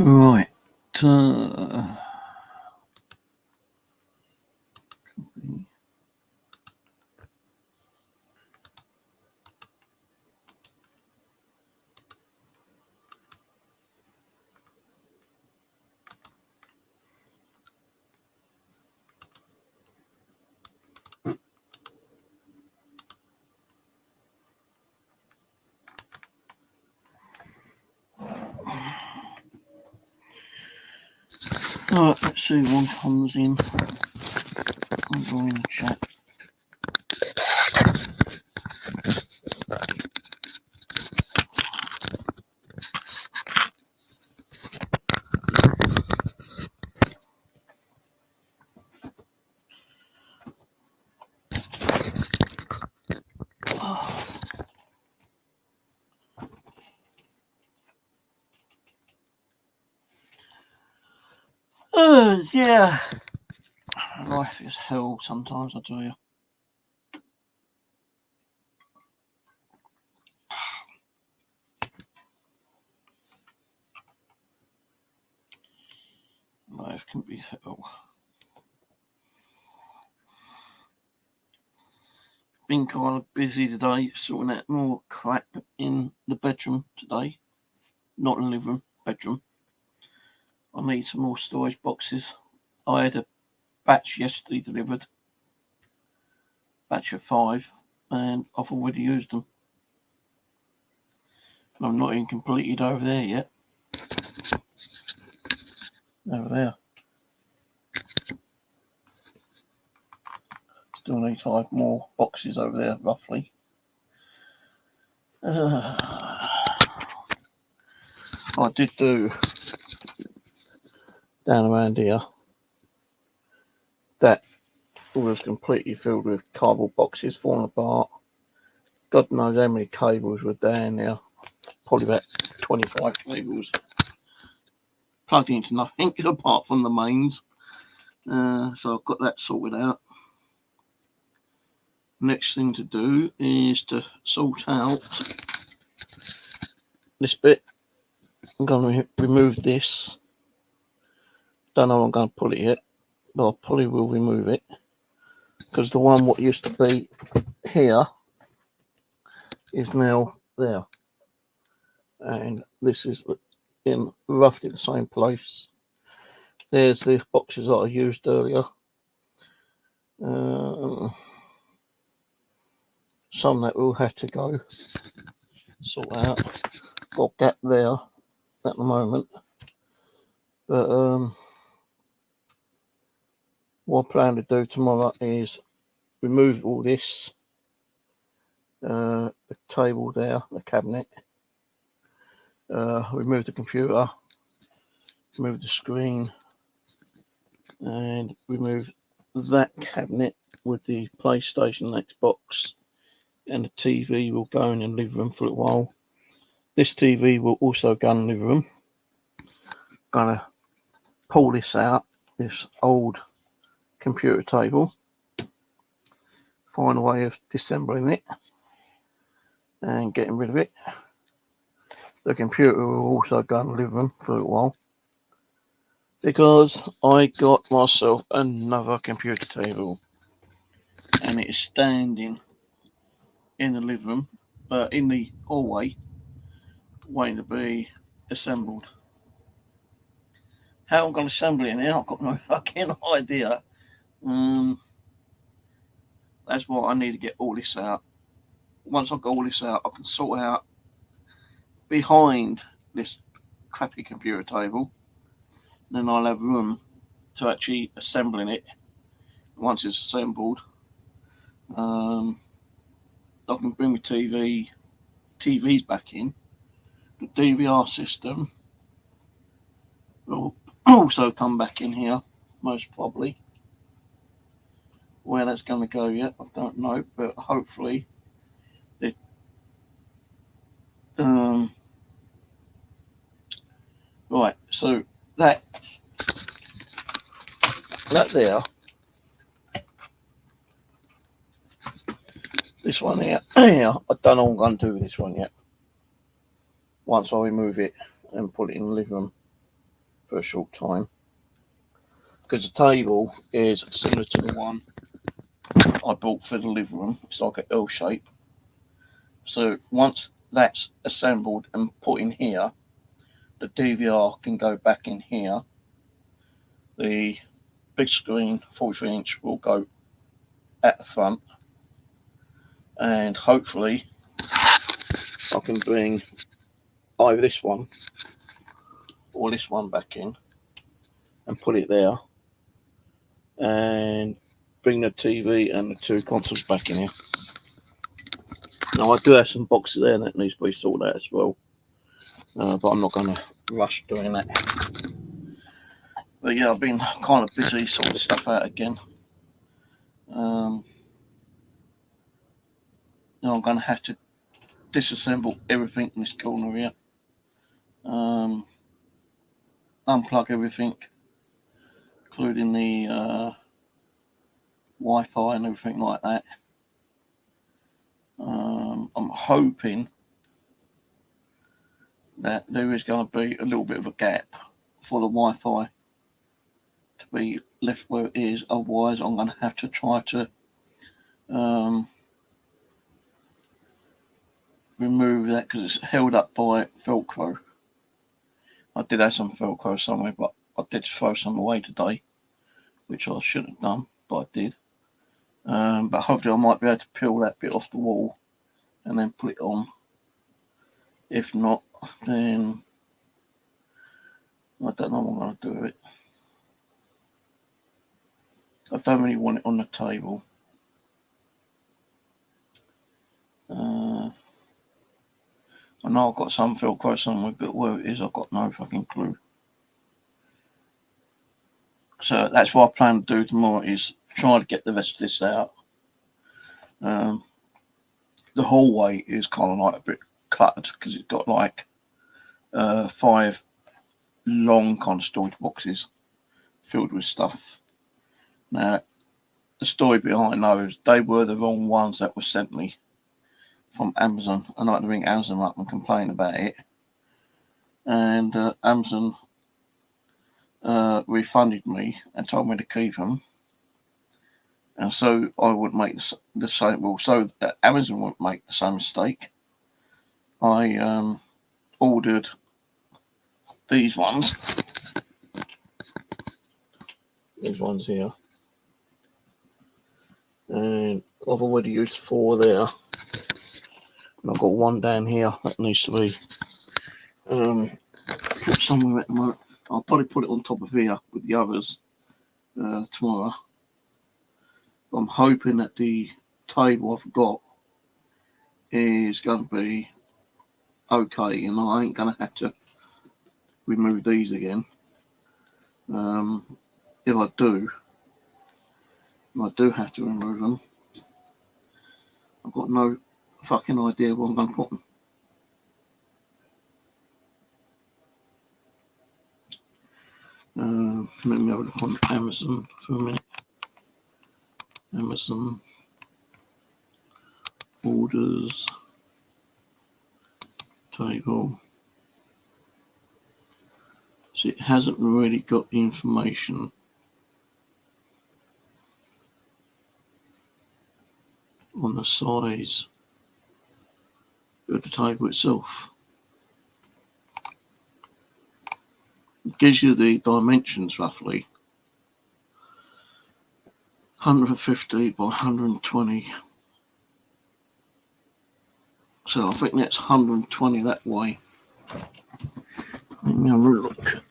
Right. Right, let's see if one comes in. I'll go in the chat. Yeah. Life is hell sometimes, I tell you. Life can be hell. Been kind of busy today, sorting out more crap in the bedroom today. Not in the living room, bedroom. I need some more storage boxes. I had a batch yesterday delivered. Batch of 5, and I've already used them. And I'm not even completed over there yet. Over there. Still need 5 more boxes over there, roughly. I did do down around here. That was completely filled with cardboard boxes falling apart. God knows how many cables were down there. Probably about 25 cables. Plugged into nothing apart from the mains. So I've got that sorted out. Next thing to do is to sort out this bit. I'm going to remove this. Don't know how I'm going to pull it yet, but I probably will remove it, because the one what used to be here is now there, and this is in roughly the same place. There's the boxes that I used earlier. Some that will have to go sort out. Got a gap there at the moment, but what I plan to do tomorrow is remove all this, the table there, the cabinet, remove the computer, remove the screen, and remove that cabinet with the PlayStation, Xbox, and the TV will go in the living room for a while. This TV will also go in the living room. Gonna pull this out, this old computer table, find a way of disassembling it and getting rid of it. The computer will also go in the living room for a while, because I got myself another computer table, and it is standing in the living room, in the hallway, waiting to be assembled. How I'm going to assemble it now, I've got no fucking idea. That's why I need to get all this out. Once I've got all this out, I can sort out behind this crappy computer table. Then I'll have room to actually assembling it. Once it's assembled, I can bring the TVs back in. The DVR system will also come back in here, most probably. Where that's going to go yet, I don't know, but hopefully it. Right, so that there, this one here, I don't know what I'm going to do with this one yet. Once I remove it and put it in the living room, for a short time, because the table is similar to the one I bought for the living room. It's like an L shape. So once that's assembled and put in here, the DVR can go back in here. The big screen, 43-inch, will go at the front, and hopefully I can bring either this one or this one back in and put it there, and bring the TV and the two consoles back in here. Now I do have some boxes there that needs to be sorted out as well, but I'm not going to rush doing that. But yeah, I've been kind of busy sorting stuff out again. Now I'm going to have to disassemble everything in this corner here, unplug everything, including the Wi-Fi and everything like that. I'm hoping that there is going to be a little bit of a gap for the Wi-Fi to be left where it is. Otherwise, I'm going to have to try to remove that, because it's held up by Velcro. I did have some Velcro somewhere, but I did throw some away today, which I shouldn't have done, but I did. But hopefully I might be able to peel that bit off the wall and then put it on. If not, then I don't know what I'm going to do with it. I don't really want it on the table. I know I've got some Velcro somewhere, but where it is, I've got no fucking clue. So that's what I plan to do tomorrow, is try to get the rest of this out. The hallway is kind of like a bit cluttered, because it's got like 5 long kind of storage boxes filled with stuff. Now, the story behind those, they were the wrong ones that were sent me from Amazon. I like to ring Amazon up and complain about it, and Amazon refunded me and told me to keep them, and so I wouldn't make the same. Well, so that Amazon wouldn't make the same mistake, I ordered these ones. These ones here, and I've already used 4 there. And I've got 1 down here that needs to be put somewhere at the moment. I'll probably put it on top of here with the others tomorrow. I'm hoping that the table I've got is going to be okay, and I ain't going to have to remove these again. If I do have to remove them, I've got no fucking idea where I'm going to put them. Let me have a look on Amazon for a minute. Amazon orders table. So it hasn't really got the information on the size of the table itself. It gives you the dimensions roughly. 150 by 120. So I think that's 120 that way. Let me have a look.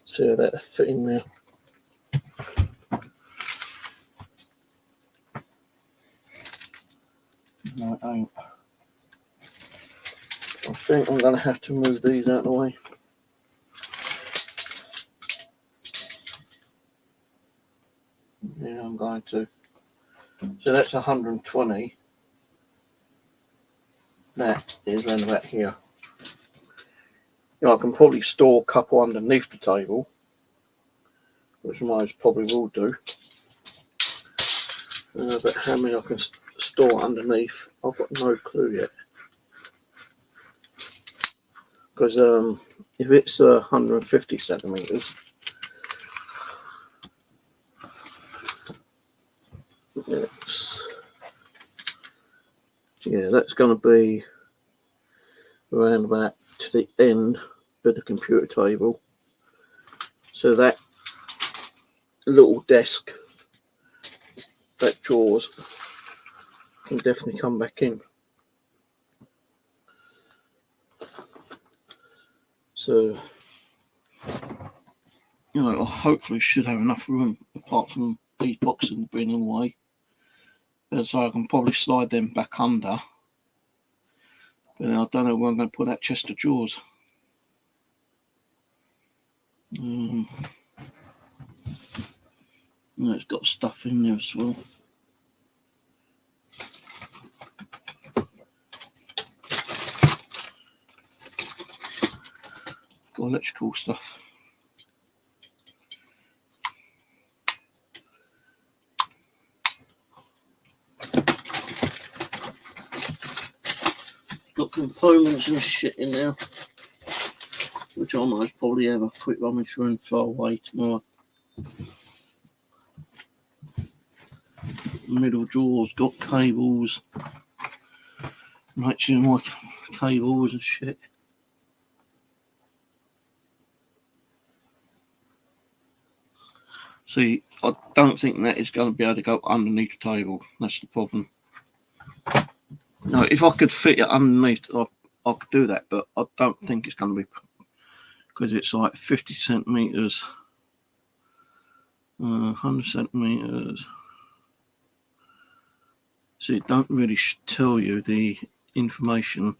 See how that fit in there. No, it ain't. I think I'm going to have to move these out of the way. Yeah, I'm going to. So that's 120. That is around about here. You know, I can probably store a couple underneath the table, which I most probably will do. But how many I can store underneath, I've got no clue yet. Because if it's 150 centimeters, yeah, that's going to be around about to the end of the computer table. So that little desk, that drawers, can definitely come back in. So, you know, I hopefully should have enough room apart from these boxes being away. So I can probably slide them back under. But I don't know where I'm going to put that chest of drawers. It's got stuff in there as well. Got electrical stuff. Got components and shit in there, which I might probably have a quick rummage through and throw away tomorrow. Middle drawers got cables, HDMI cables and shit. See, I don't think that is going to be able to go underneath the table. That's the problem. No, if I could fit it underneath, I could do that, but I don't think it's going to be, because it's like 50 centimeters, 100 centimeters. So it don't really tell you the information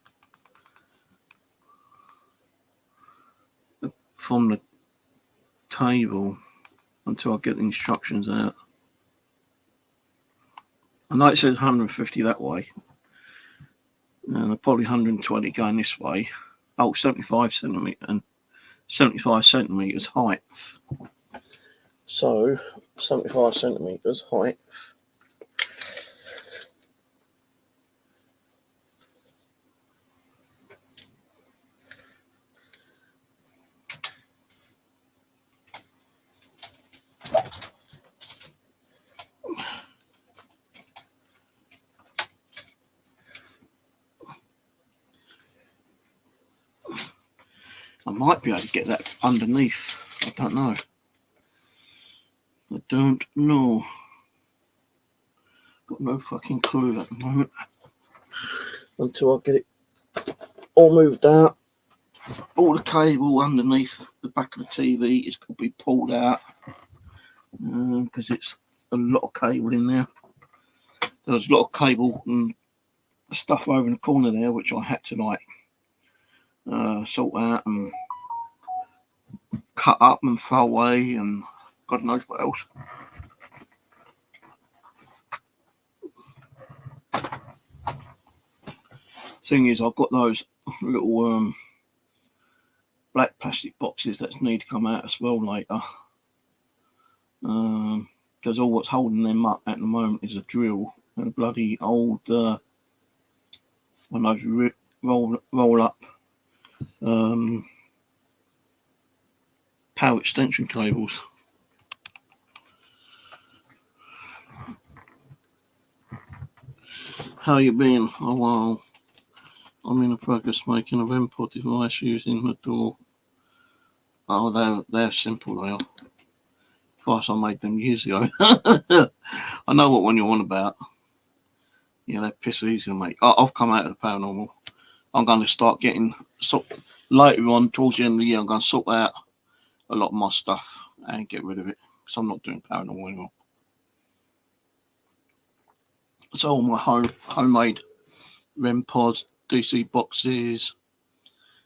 from the table until I get the instructions out. I know it says 150 that way, and probably 120 going this way. Oh, 75 centimeters and 75 centimeters height. So 75 centimeters height. I might be able to get that underneath. I don't know. Got no fucking clue at the moment. Until I get it all moved out. All the cable underneath the back of the TV is going to be pulled out. Because it's a lot of cable in there. There's a lot of cable and stuff over in the corner there, which I had to sort out and cut up and throw away and God knows what else. Thing is, I've got those little black plastic boxes that need to come out as well later. Because all what's holding them up at the moment is a drill and a bloody old one of those roll up power extension cables. How you been? Oh well, I'm in the progress making a REM pod device using the door. Oh, they're simple, they are. Of course, I made them years ago. I know what one you're on about. Yeah, they're piss easy to make. I've come out of the paranormal. I'm going to start getting later on towards the end of the year. I'm going to sort out a lot of my stuff and get rid of it because I'm not doing paranormal anymore. So all my homemade REM pods, DC boxes,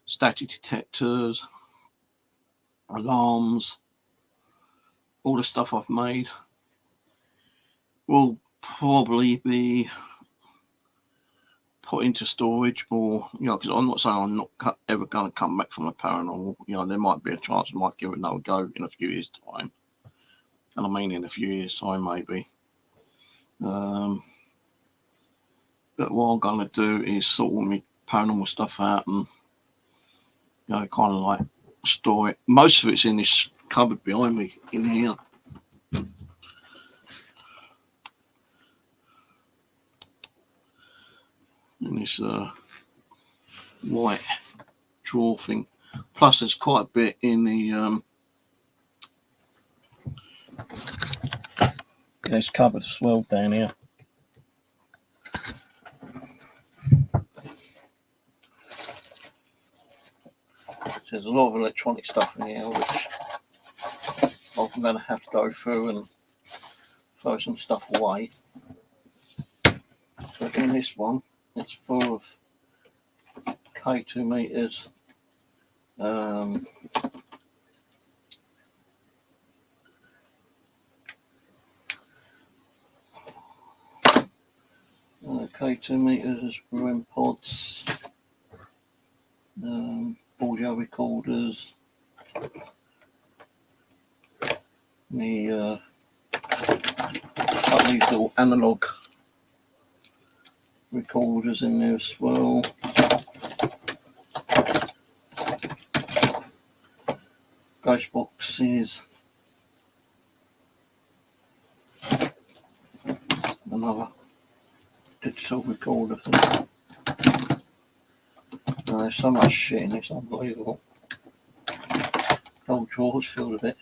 static detectors, alarms, all the stuff I've made will probably be put into storage, or because I'm not saying I'm not ever going to come back from the paranormal. There might be a chance I might give it another go in a few years' time, and I mean in a few years' time maybe. But what I'm going to do is sort all my paranormal stuff out and kind of like store it. Most of it's in this cupboard behind me in here. And this white drawer thing. Plus there's quite a bit in the this cupboard as well down here. There's a lot of electronic stuff in here which I'm going to have to go through and throw some stuff away. So in this one, it's full of K2 meters, K2 meters, REM pods, audio recorders, the got these little analog recorders in there as well. Ghost boxes. Another digital recorder. There's so much shit in this, unbelievable. Old drawers filled with it.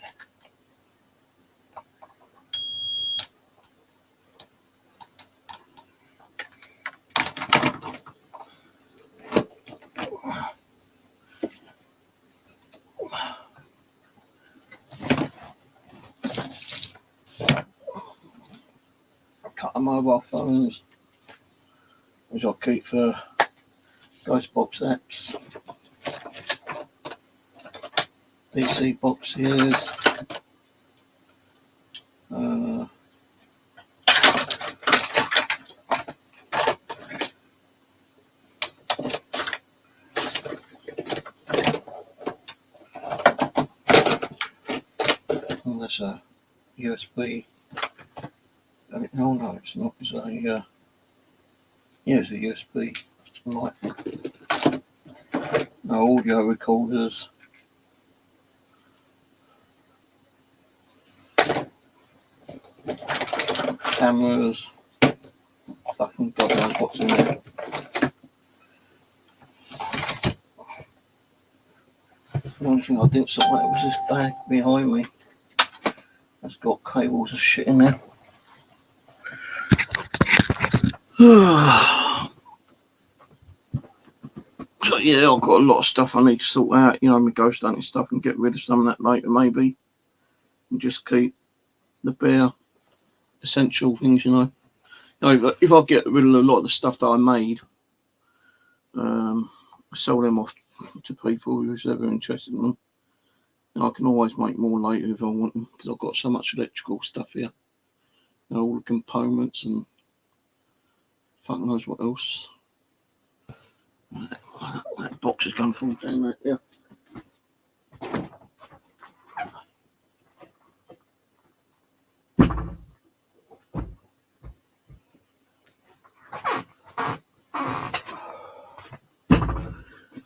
Couple of mobile phones, which I'll keep for Ghostbox apps. DC boxes. And there's a USB. No, no, it's not. It's a yeah, it's a USB. Right. No audio recorders. Cameras. Fucking God knows what's in there. The only thing I didn't sort out was this bag behind me. It's got cables and shit in there. So yeah, I've got a lot of stuff I need to sort out, you know, my ghost hunting stuff, and get rid of some of that later maybe. And just keep the bare essential things, you know. If I get rid of a lot of the stuff that I made, sell them off to people who's ever interested in them. And I can always make more later if I want them, because I've got so much electrical stuff here. You know, all the components and fuck knows what else. That box is going to fall down there, yeah.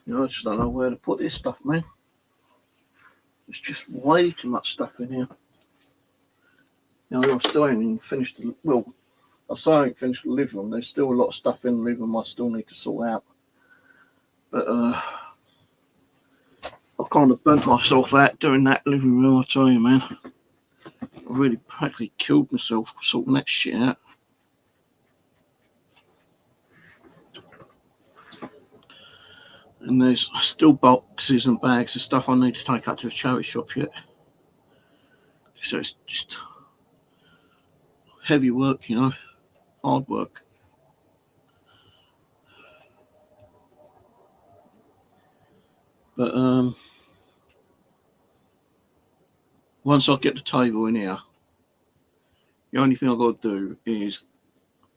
You know, I just don't know where to put this stuff, man. There's just way too much stuff in here. You know, I still ain't even finished the, well, I say I ain't finished the living room. There's still a lot of stuff in the living room I still need to sort out. But I kind of burnt myself out doing that living room, I tell you, man. I really practically killed myself sorting that shit out. And there's still boxes and bags of stuff I need to take up to the charity shop yet. So it's just heavy work, you know, hard work. But once I get the table in here, the only thing I've got to do is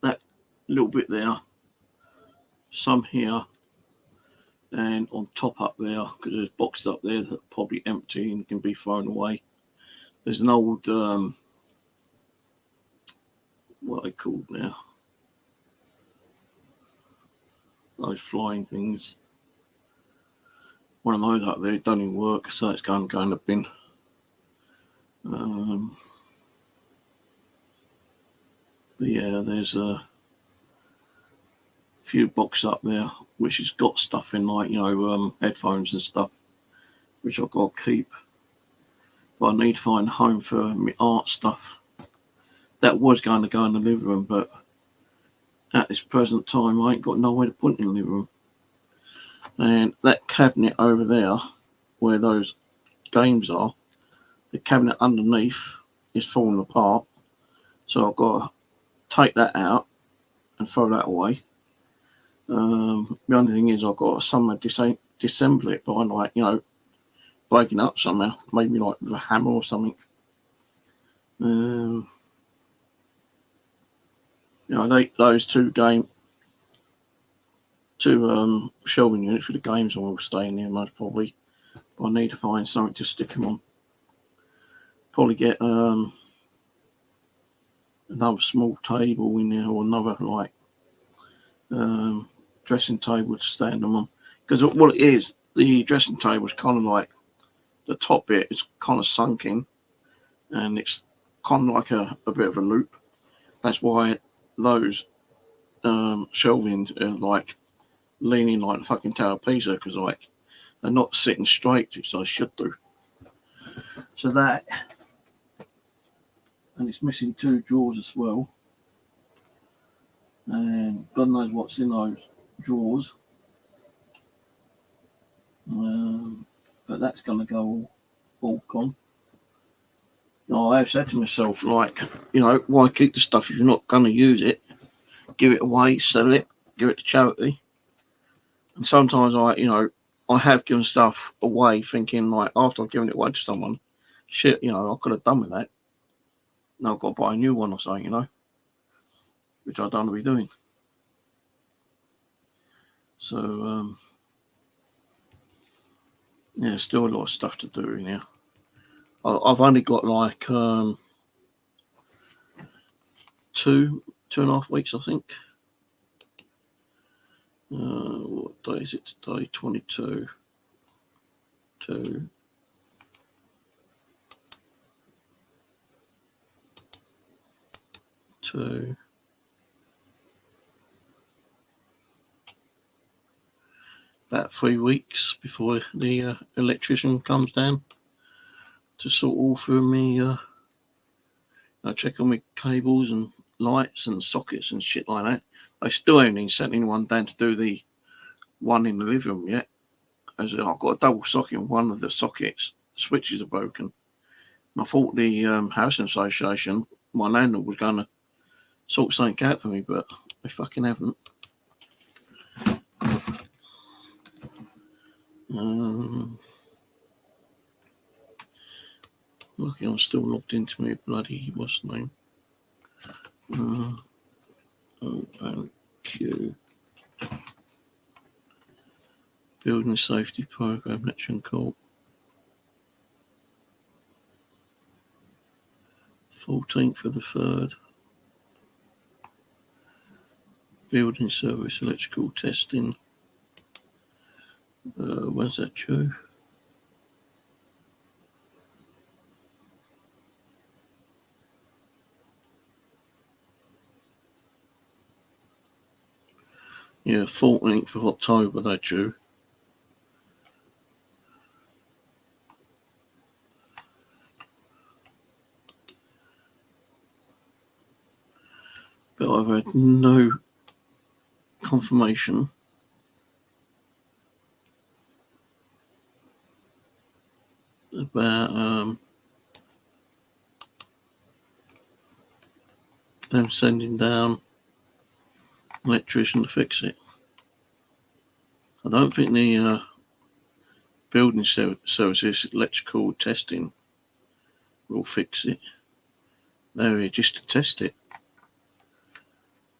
that little bit there, some here, and on top up there, because there's boxes up there that are probably empty and can be thrown away. There's an old, what are they called now? Those flying things. one of those up there. It doesn't even work, so it's going to go in the bin. But yeah, there's a few boxes up there which has got stuff in, like, headphones and stuff, which I've got to keep. But I need to find a home for my art stuff. That was going to go in the living room, but at this present time I ain't got nowhere to put it in the living room. And that cabinet over there, where those games are, the cabinet underneath is falling apart. So I've got to take that out and throw that away. The only thing is I've got to somehow disassemble it by, like, breaking up somehow, maybe like with a hammer or something. Those two shelving units for the games will stay in there most probably. But I need to find something to stick them on. Probably get another small table in there, or another dressing table to stand them on. Because what it is, the dressing table is kind of like the top bit is kind of sunk in, and it's kind of like a bit of a loop. That's why those shelvings are like leaning like the fucking Tower of Pisa, because like they're not sitting straight, which I should do. So that, and it's missing two drawers as well, and God knows what's in those drawers. But that's going to go all gone. I have said to myself, like, why keep the stuff if you're not going to use it? Give it away, sell it, give it to charity. And sometimes I have given stuff away thinking, like, after I've given it away to someone, shit, I could have done with that. Now I've got to buy a new one or something, which I don't want to be doing. So, yeah, still a lot of stuff to do in here. I've only got like 2.5 weeks, I think. What day is it today? 22. 2. About 3 weeks before the electrician comes down to sort all through me. I check on my cables and lights and sockets and shit like that. I still haven't sent anyone down to do the one in the living room yet, as I've got a double socket in one of the sockets. Switches are broken. And I thought the housing association, my landlord, was going to sort something out for me, but they fucking haven't. Lucky I'm still logged into my bloody, what's the name? OQ. Building Safety Program, Action Call. 14th of the 3rd. Building Service Electrical Testing. When's that due? Yeah, 14th of October they're due. But I've had no confirmation about them sending down an electrician to fix it. I don't think the building services electrical testing will fix it. They're here just to test it.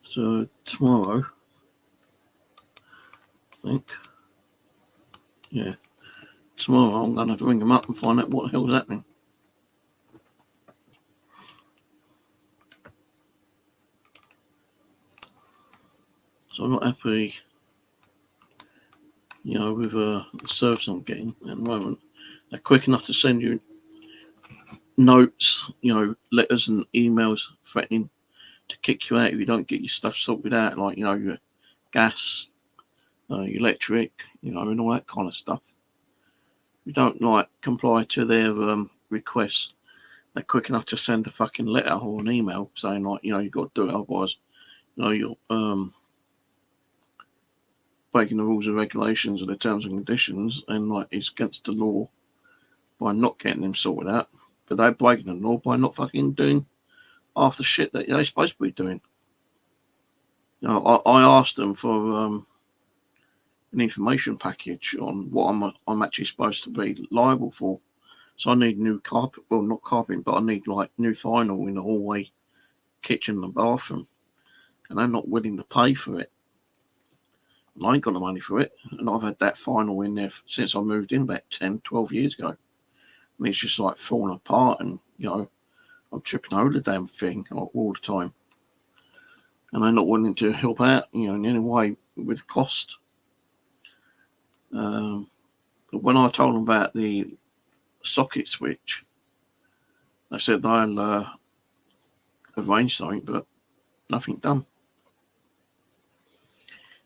So tomorrow, I think, yeah, tomorrow I'm going to ring them up and find out what the hell's happening. So I'm not happy you know, with the service I'm getting at the moment. They're quick enough to send you notes, you know, letters and emails threatening to kick you out if you don't get your stuff sorted out, like, you know, your gas, your electric, you know, and all that kind of stuff. If you don't, like, comply to their requests, they're quick enough to send a fucking letter or an email saying, like, you know, you've got to do it, otherwise, you know, you're breaking the rules and regulations of the terms and conditions, and, like, it's against the law by not getting them sorted out. But they're breaking the law by not fucking doing half the shit that they're supposed to be doing. You know, I asked them for an information package on what I'm actually supposed to be liable for. So I need new carpet, well, not carpet, but I need, like, new vinyl in the hallway, kitchen and bathroom. And they're not willing to pay for it. And I ain't got the money for it. And I've had that vinyl in there since I moved in about 10, 12 years ago. And it's just, like, falling apart, and, you know, I'm tripping over the damn thing all the time. And they're not willing to help out, you know, in any way with cost. But when I told them about the socket switch, they said they'll arrange something, but nothing done.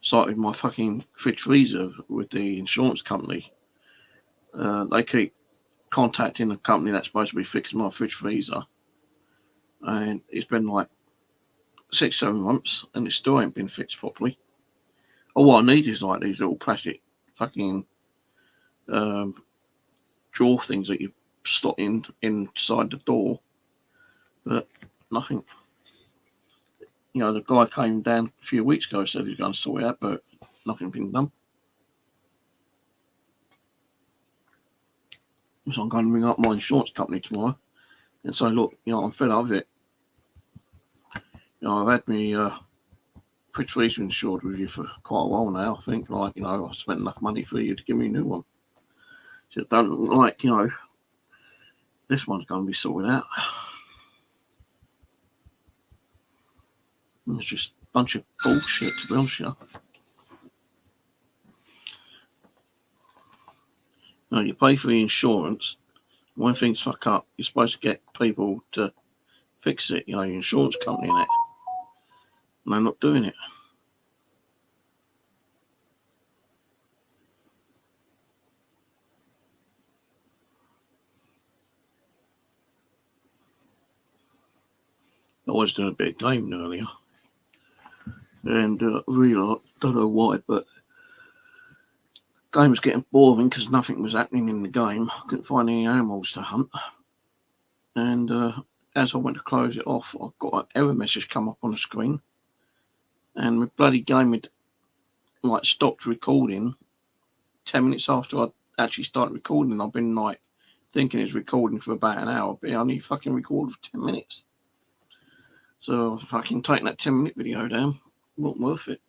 Started my fucking fridge freezer with the insurance company. They keep contacting the company that's supposed to be fixing my fridge freezer, and it's been like 6-7 months, and it still ain't been fixed properly. What I need is, like, these little plastic fucking drawer things that you slot inside the door, but nothing. You know, the guy came down a few weeks ago, said he was going to sort it out, but nothing been done. So I'm going to ring up my insurance company tomorrow and say, look, you know, I'm fed up of it. You know, I've had me fridge freezer insured with you for quite a while now. I think, like, you know, I've spent enough money for you to give me a new one. So it don't look like, you know, this one's going to be sorted out. It's just a bunch of bullshit, to be honest with you. You know, you pay for the insurance. When things fuck up, you're supposed to get people to fix it, you know, your insurance company and that. And they're not doing it. I was doing a bit of gaming earlier. And really, don't know why, but the game was getting boring because nothing was happening in the game. I couldn't find any animals to hunt. And as I went to close it off, I got an error message come up on the screen. And my bloody game had, like, stopped recording 10 minutes after I actually started recording. I've been, like, thinking it's recording for about an hour, but I only fucking recorded for 10 minutes. So I was fucking taking that 10-minute video down. Wasn't worth it.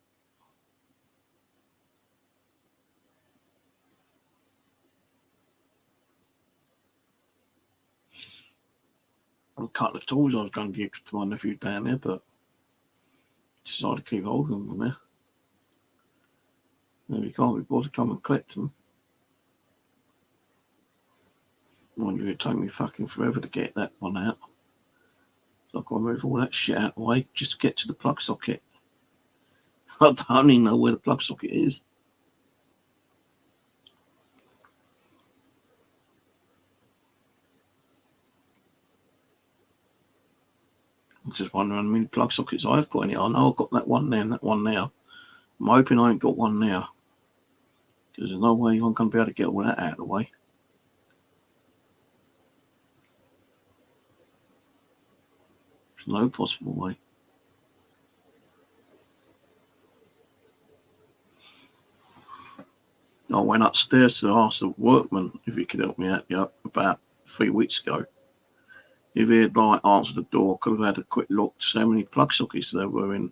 A couple of tools I was going to give to my nephew down there, but decided to keep hold of them there. No, you can't be bothered to come and collect them. Mind you, it took me fucking forever to get that one out. So I've got to move all that shit out of the way just to get to the plug socket. I don't even know where the plug socket is. I'm just wondering how many plug sockets I've got in it. I know I've got that one there and that one now. I'm hoping I ain't got one now, because there's no way I'm going to be able to get all that out of the way. There's no possible way. I went upstairs to ask the workman if he could help me out about 3 weeks ago. If he had, like, answered the door, I could have had a quick look to see how many plug sockets there were in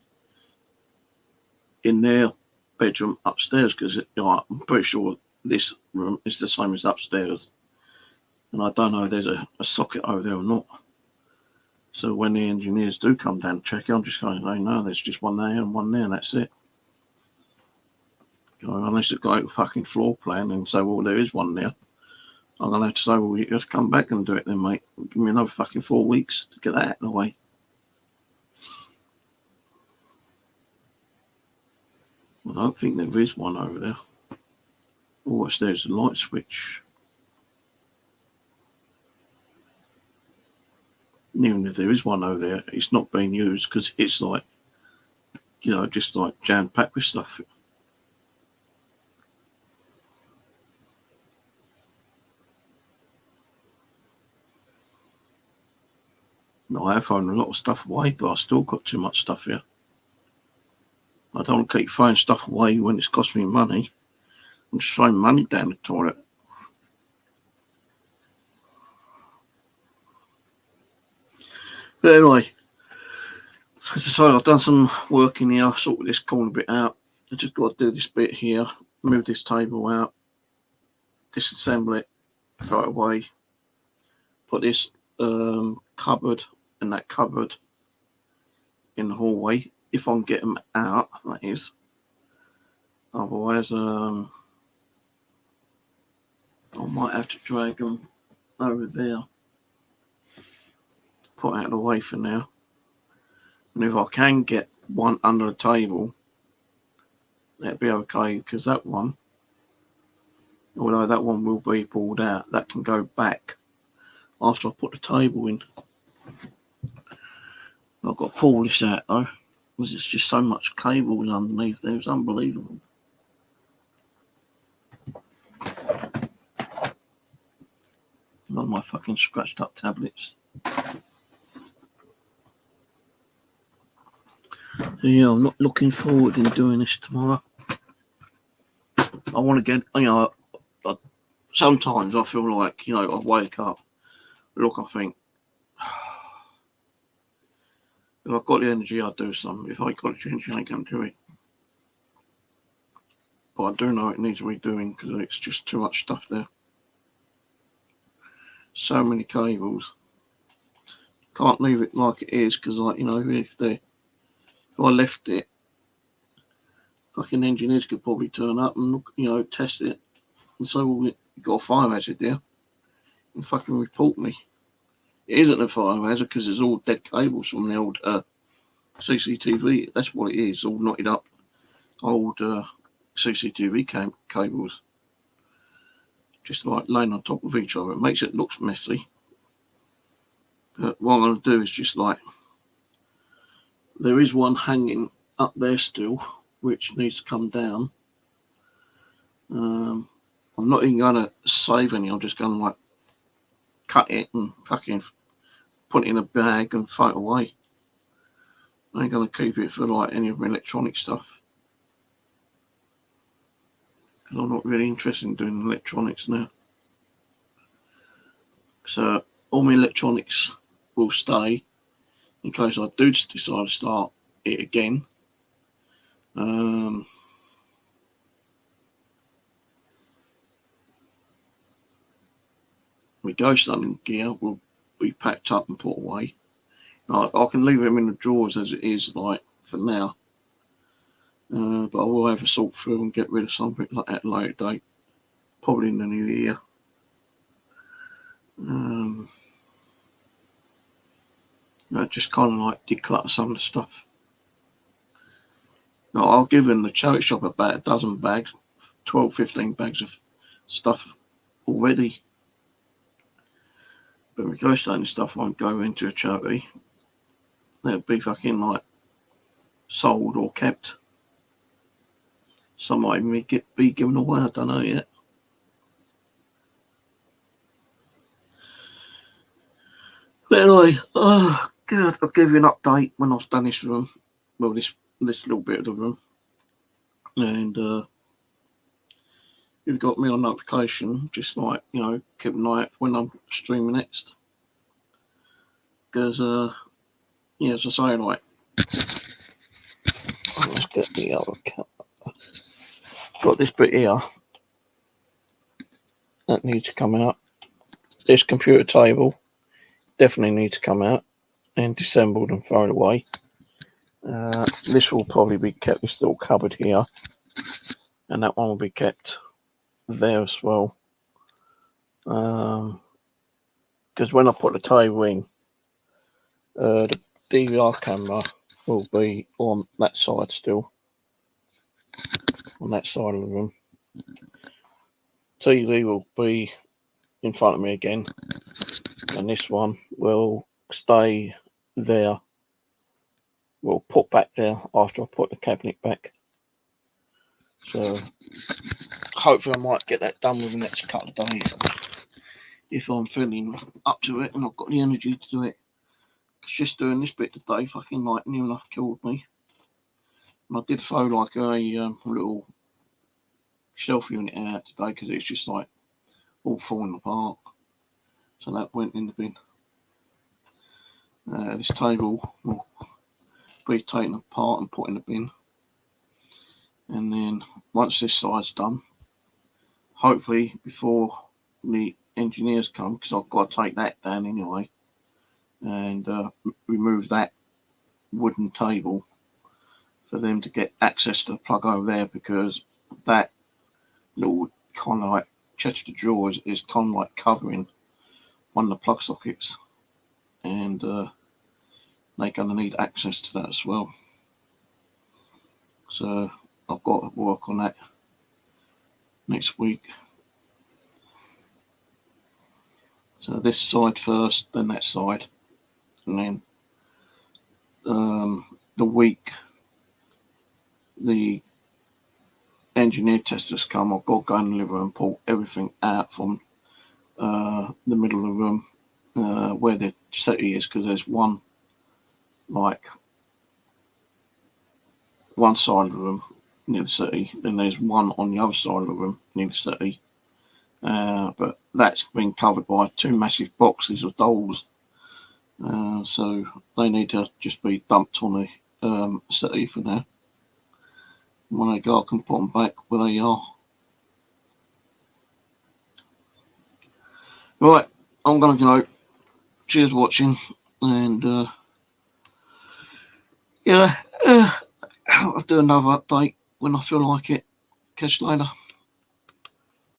their bedroom upstairs, because, you know, I'm pretty sure this room is the same as upstairs. And I don't know if there's a socket over there or not. So when the engineers do come down to check it, I'm just going to say, no, there's just one there and one there, and that's it. You know, unless it's got a fucking floor plan and say, well, there is one there. I'm going to have to say, well, you have to come back and do it then, mate. Give me another fucking 4 weeks to get that out of the way. I don't think there is one over there. Oh, there's a light switch. Even if there is one over there, it's not being used because it's like, you know, just like jam-packed with stuff. No, I have thrown a lot of stuff away, but I've still got too much stuff here. I don't want to keep throwing stuff away when it's cost me money. I'm just throwing money down the toilet. But anyway, as I say, I've done some work in here, sorted this corner bit out. I just got to do this bit here, move this table out, disassemble it, throw it away, put this cupboard and that cupboard in the hallway, if I can get them out, that is. Otherwise, I might have to drag them over there. Put out of the way for now. And if I can get one under the table, that'd be okay, because that one, although that one will be pulled out, that can go back after I put the table in. I've got to pull this out though, because it's just so much cable underneath there, it's unbelievable. One of my fucking scratched up tablets. So yeah, I'm not looking forward in doing this tomorrow. I want to get, you know, sometimes I feel like, you know, I wake up, look, I think, if I've got the energy, I'll do something. If I ain't got the energy, I ain't going to do it. But I do know it needs redoing because it's just too much stuff there. So many cables. Can't leave it like it is because, like, you know, if I left it, fucking engineers could probably turn up and look, you know, test it and say, well, you've got a fire hazard there, and fucking report me. It isn't a fire hazard because there's all dead cables from the old CCTV. That's what it is, all knotted up old CCTV cables. Just like laying on top of each other. It makes it look messy. But what I'm going to do is just like, there is one hanging up there still, which needs to come down. I'm not even going to save any. I'm just going to like cut it and fucking put it in a bag and throw it away. I ain't going to keep it for like any of my electronic stuff. Because I'm not really interested in doing electronics now. So all my electronics will stay in case I do decide to start it again. My ghost hunting gear will be packed up and put away. I can leave them in the drawers as it is, like, for now. But I will have a sort through and get rid of something like that at a later date. Probably in the new year. Just kind of like declutter some of the stuff. Now, I'll give in the charity shop about a dozen bags, 12, 15 bags of stuff already. But my ghost hunting stuff won't go into a charity. They'll be fucking like sold or kept. Some might even be given away, I don't know yet. But anyway, oh God, I'll give you an update when I've done this room. Well, this little bit of the room. And you've got me on notification, just like, you know, keep an eye out when I'm streaming next. Because, yeah, as I say, like, let's get the other cut. Got this bit here that needs to come out. This computer table definitely needs to come out and disassembled and thrown away. This will probably be kept, this little cupboard here. and that one will be kept there as well. Because when I put the table in, the DVR camera will be on that side still, on that side of the room. TV will be in front of me again, and this one will stay there. We'll put back there after I put the cabinet back. So hopefully I might get that done within the next couple of days if I'm feeling up to it and I've got the energy to do it. It's just doing this bit today fucking like near enough killed me. And I did throw like a little shelf unit out today because it's just like all falling apart. So that went in the bin. This table will be taken apart and put in the bin. And then once this side's done, hopefully before the engineers come, because I've got to take that down anyway, and remove that wooden table for them to get access to the plug over there, because that little kind of like chest of drawers is kind of like covering one of the plug sockets, and they're going to need access to that as well. So I've got to work on that next week. So this side first, then that side, and then the week the engineer testers come, I've got to go in the living room and pull everything out from the middle of the room where the settee is, because there's one side of the room near the settee, then there's one on the other side of the room near the settee, but that's been covered by two massive boxes of dolls, so they need to just be dumped on the settee for now. When they go, I can put them back where they are. Right, I'm going to go. Cheers for watching, and yeah, I'll do another update when I feel like it. Catch you later.